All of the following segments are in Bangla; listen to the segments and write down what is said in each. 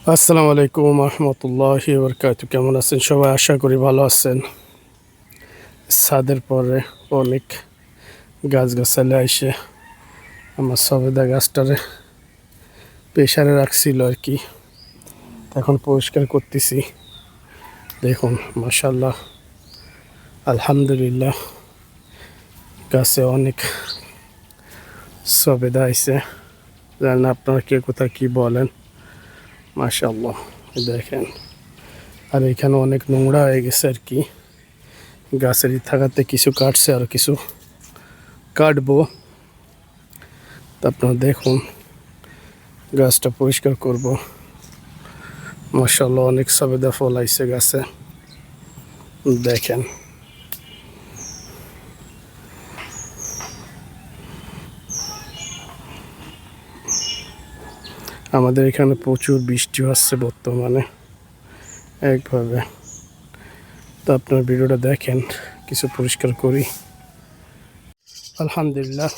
আসসালামু আলাইকুম রহমতুল্লাহি বারাকাতুহু। কেমন আছেন সবাই? আশা করি ভালো আছেন। ছাদের পরে অনেক গাছগাছালি আইসে আমার সবেদা গাছটারে প্রেসারে রাখছিল আর কি। এখন পরিষ্কার করতেছি। দেখুন মাশাআল্লাহ, আলহামদুলিল্লাহ, গাছে অনেক সবেদা আইছে। জানেন আপনারা কে কোথায় কি বলেন। মাশাআল্লাহ দেখেন, আর এখানে অনেক নোংরা হয়ে গেছে আর কি। গাছেরই থাকাতে কিছু কাটছে আর কিছু কাটবো। তা আপনারা দেখুন, গাছটা পরিষ্কার করব। মাশাআল্লাহ অনেক সবেদা ফল আইছে গাছে, দেখেন। আমাদের এখানে প্রচুর বৃষ্টি হচ্ছে বর্তমানে একভাবে। তো আপনার ভিডিওটা দেখেন, কিছু পরিষ্কার করি। আলহামদুলিল্লাহ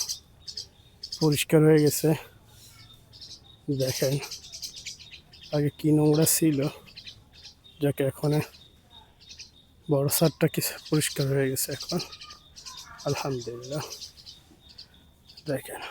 পরিষ্কার হয়ে গেছে। দেখেন আগে কি নোংরা ছিল, যাকে এখন বড় সারটা কিছু পরিষ্কার হয়ে গেছে এখন, আলহামদুলিল্লাহ। দেখেন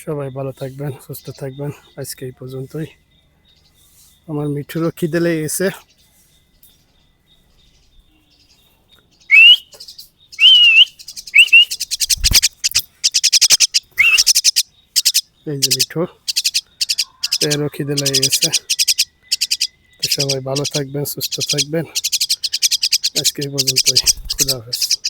সবাই ভালো থাকবেন, সুস্থ থাকবেন। আজকে এই পর্যন্তই। আমার মিঠুরও খিদে লেগে গেছে। এই যে মিঠু, এরও খিদে লেগে গেছে। তো সবাই ভালো থাকবেন, সুস্থ থাকবেন। আজকে এই পর্যন্তই। খুদা হাফেজ।